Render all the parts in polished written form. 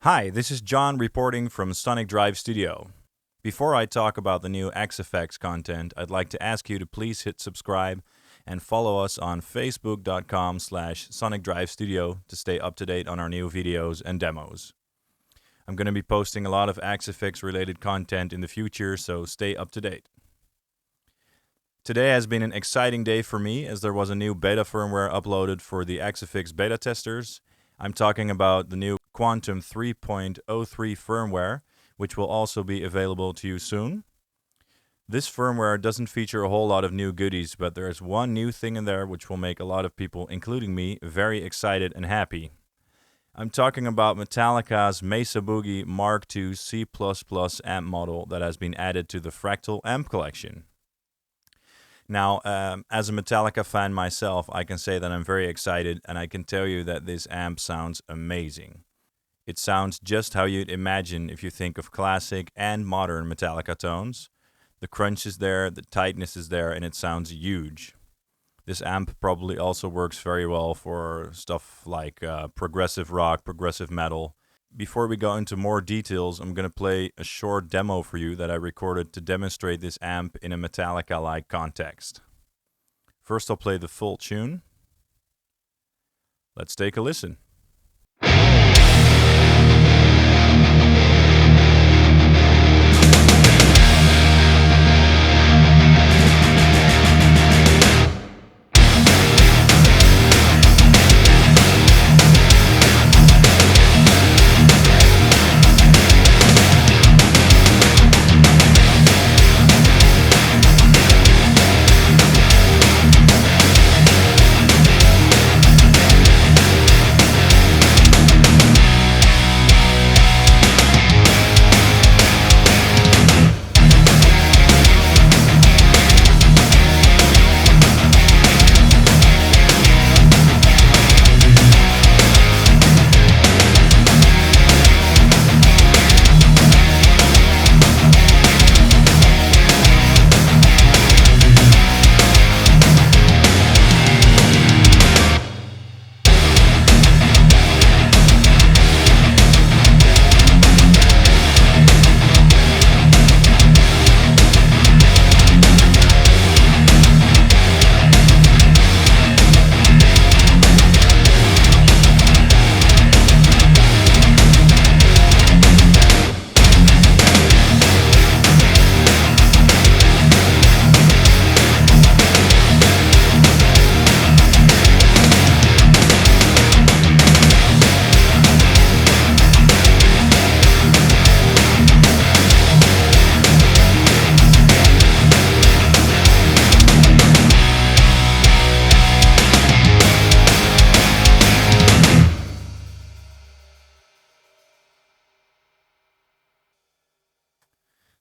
Hi, this is John reporting from Sonic Drive Studio. Before I talk about the new XFX content, I'd like to ask you to please hit subscribe and follow us on facebook.com/Sonic Drive Studio to stay up to date on our new videos and demos. I'm going to be posting a lot of XFX related content in the future, so stay up to date. Today has been an exciting day for me as there was a new beta firmware uploaded for the XFX beta testers. I'm talking about the new Quantum 3.03 firmware, which will also be available to you soon. This firmware doesn't feature a whole lot of new goodies, but there's one new thing in there which will make a lot of people, including me, very excited and happy. I'm talking about Metallica's Mesa Boogie Mark II C++ amp model that has been added to the Fractal amp collection. Now, as a Metallica fan myself, I can say that I'm very excited, and I can tell you that this amp sounds amazing. It sounds just how you'd imagine if you think of classic and modern Metallica tones. The crunch is there, the tightness is there, and it sounds huge. This amp probably also works very well for stuff like progressive rock, progressive metal. Before we go into more details, I'm going to play a short demo for you that I recorded to demonstrate this amp in a Metallica-like context. First, I'll play the full tune. Let's take a listen.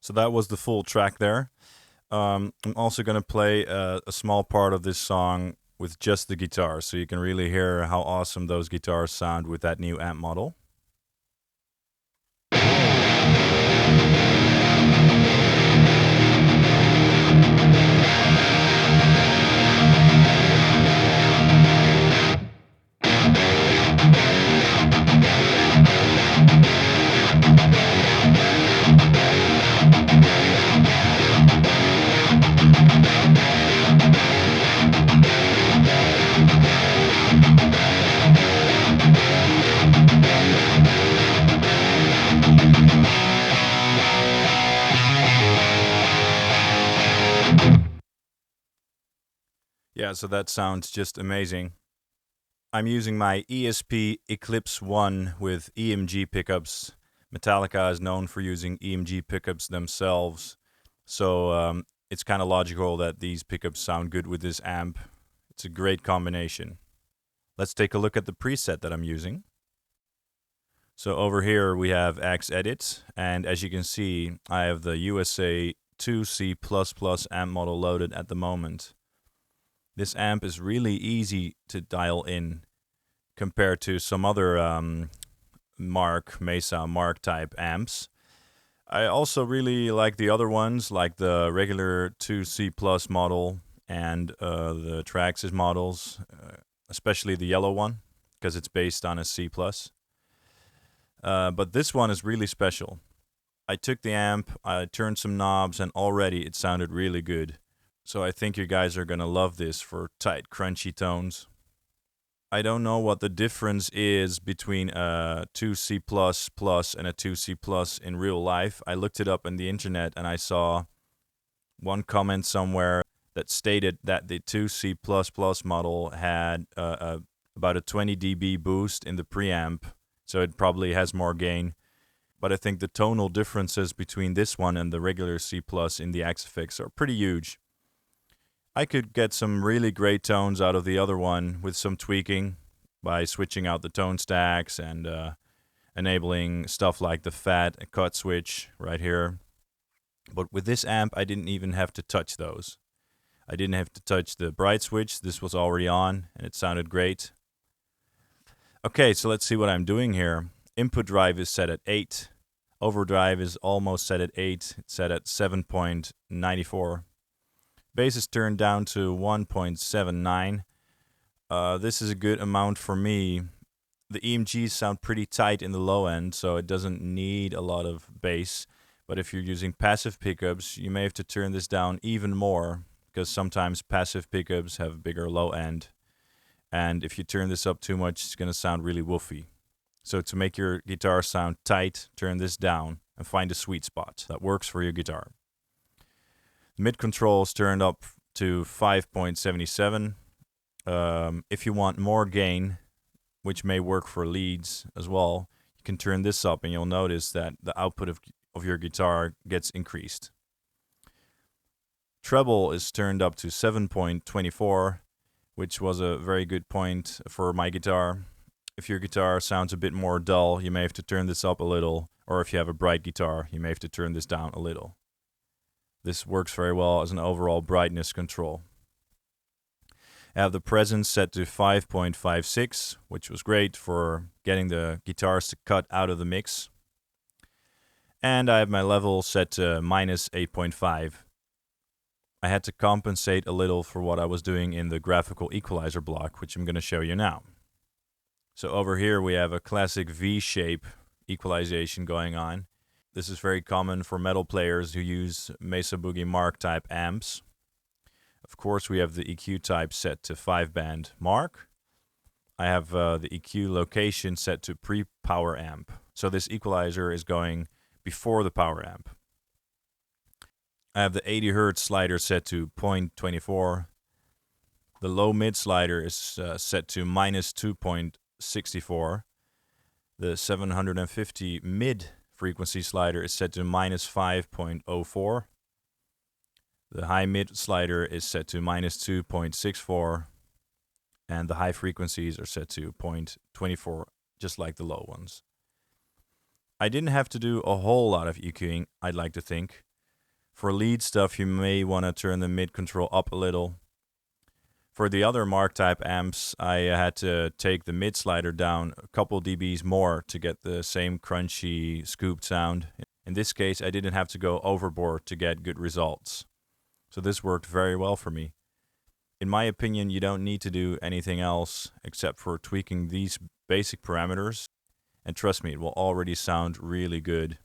So that was the full track there. I'm also going to play a small part of this song with just the guitar, so you can really hear how awesome those guitars sound with that new amp model. Yeah, so that sounds just amazing. I'm using my ESP Eclipse 1 with EMG pickups. Metallica is known for using EMG pickups themselves, so it's kind of logical that these pickups sound good with this amp. It's a great combination. Let's take a look at the preset that I'm using. So over here we have X-Edit, and as you can see, I have the USA 2C++ amp model loaded at the moment. This amp is really easy to dial in compared to some other Mesa Mark type amps. I also really like the other ones, like the regular 2C+ model and the Traxxas models, especially the yellow one, because it's based on a C+. But this one is really special. I took the amp, I turned some knobs, and already it sounded really good. So I think you guys are gonna love this for tight, crunchy tones. I don't know what the difference is between a 2C++ and a 2C+ in real life. I looked it up on the internet and I saw one comment somewhere that stated that the 2C++ model had about a 20 dB boost in the preamp, so it probably has more gain. But I think the tonal differences between this one and the regular C+ in the Axe-Fx are pretty huge. I could get some really great tones out of the other one with some tweaking by switching out the tone stacks and enabling stuff like the fat and cut switch right here. But with this amp, I didn't even have to touch those. I didn't have to touch the bright switch. This was already on and it sounded great. Okay, so let's see what I'm doing here. Input drive is set at 8. Overdrive is almost set at 8. It's set at 7.94. Bass is turned down to 1.79. This is a good amount for me. The EMGs sound pretty tight in the low end, so it doesn't need a lot of bass. But if you're using passive pickups, you may have to turn this down even more, because sometimes passive pickups have a bigger low end. And if you turn this up too much, it's going to sound really woofy. So to make your guitar sound tight, turn this down and find a sweet spot that works for your guitar. Mid control is turned up to 5.77. If you want more gain, which may work for leads as well, you can turn this up and you'll notice that the output of your guitar gets increased. Treble is turned up to 7.24, which was a very good point for my guitar. If your guitar sounds a bit more dull, you may have to turn this up a little, or if you have a bright guitar, you may have to turn this down a little. This works very well as an overall brightness control. I have the presence set to 5.56, which was great for getting the guitars to cut out of the mix. And I have my level set to minus 8.5. I had to compensate a little for what I was doing in the graphical equalizer block, which I'm going to show you now. So over here we have a classic V-shape equalization going on. This is very common for metal players who use Mesa Boogie Mark type amps. Of course, we have the EQ type set to 5-band Mark. I have the EQ location set to pre-power amp. So this equalizer is going before the power amp. I have the 80 Hz slider set to 0.24. The low mid slider is set to minus 2.64. The 750 mid frequency slider is set to minus 5.04. The high mid slider is set to minus 2.64. And the high frequencies are set to 0.24, just like the low ones. I didn't have to do a whole lot of EQing, I'd like to think. For lead stuff, you may want to turn the mid control up a little. For the other Mark type amps, I had to take the mid slider down a couple dBs more to get the same crunchy, scooped sound. In this case, I didn't have to go overboard to get good results. So this worked very well for me. In my opinion, you don't need to do anything else except for tweaking these basic parameters. And trust me, it will already sound really good.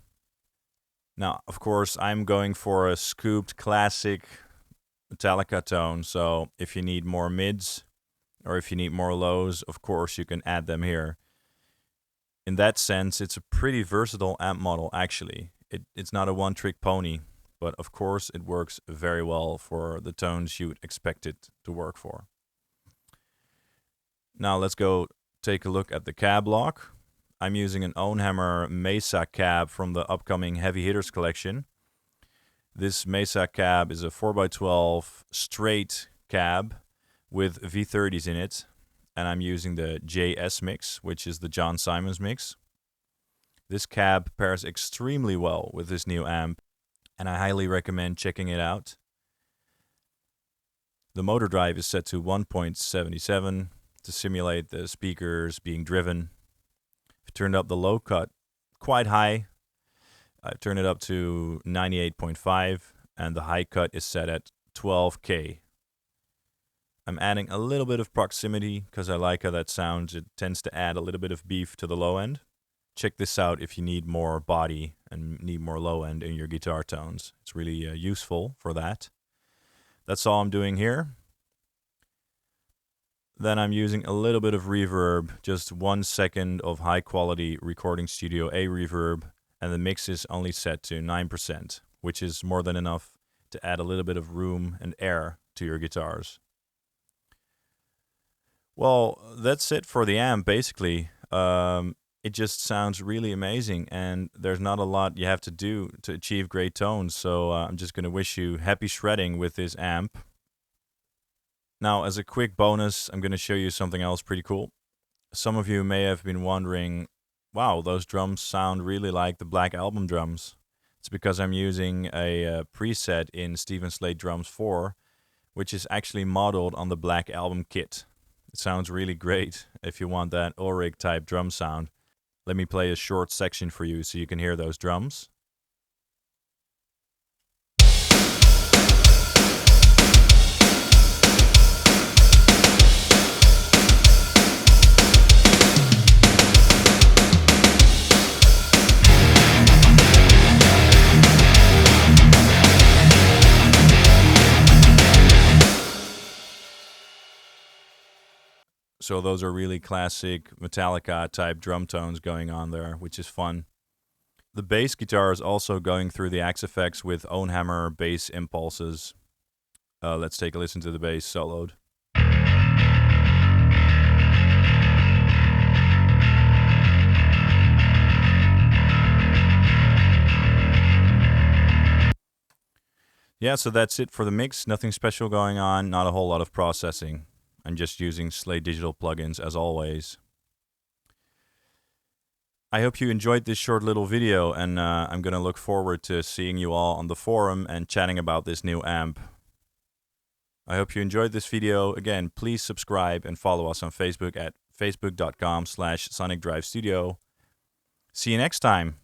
Now, of course, I'm going for a scooped classic Metallica tone, so if you need more mids or if you need more lows, of course you can add them here. In that sense, it's a pretty versatile amp model actually. It's not a one-trick pony, but of course it works very well for the tones you would expect it to work for. Now let's go take a look at the cab lock. I'm using an Ownhammer Mesa cab from the upcoming Heavy Hitters collection. This Mesa cab is a 4x12 straight cab with V30s in it, and I'm using the JS mix, which is the John Simons mix. This cab pairs extremely well with this new amp, and I highly recommend checking it out. The motor drive is set to 1.77 to simulate the speakers being driven. I've turned up the low cut quite high. I've turned it up to 98.5, and the high cut is set at 12K. I'm adding a little bit of proximity because I like how that sounds. It tends to add a little bit of beef to the low end. check this out if you need more body and need more low end in your guitar tones. It's really useful for that. That's all I'm doing here. Then I'm using a little bit of reverb, just 1 second of high quality Recording Studio A reverb, and the mix is only set to 9%, which is more than enough to add a little bit of room and air to your guitars. Well, that's it for the amp, basically. It just sounds really amazing, and there's not a lot you have to do to achieve great tones, so I'm just going to wish you happy shredding with this amp. Now, as a quick bonus, I'm going to show you something else pretty cool. Some of you may have been wondering, wow, those drums sound really like the Black Album drums. It's because I'm using a preset in Steven Slate Drums 4, which is actually modeled on the Black Album kit. It sounds really great if you want that Ulrich type drum sound. Let me play a short section for you so you can hear those drums. So those are really classic Metallica type drum tones going on there, which is fun. The bass guitar is also going through the Axe effects with own hammer bass impulses. Let's take a listen to the bass soloed. Yeah, so that's it for the mix. Nothing special going on, not a whole lot of processing. I'm just using Slate Digital plugins as always. I hope you enjoyed this short little video, and I'm going to look forward to seeing you all on the forum and chatting about this new amp. I hope you enjoyed this video. Again, please subscribe and follow us on Facebook at facebook.com/SonicDriveStudio. See you next time.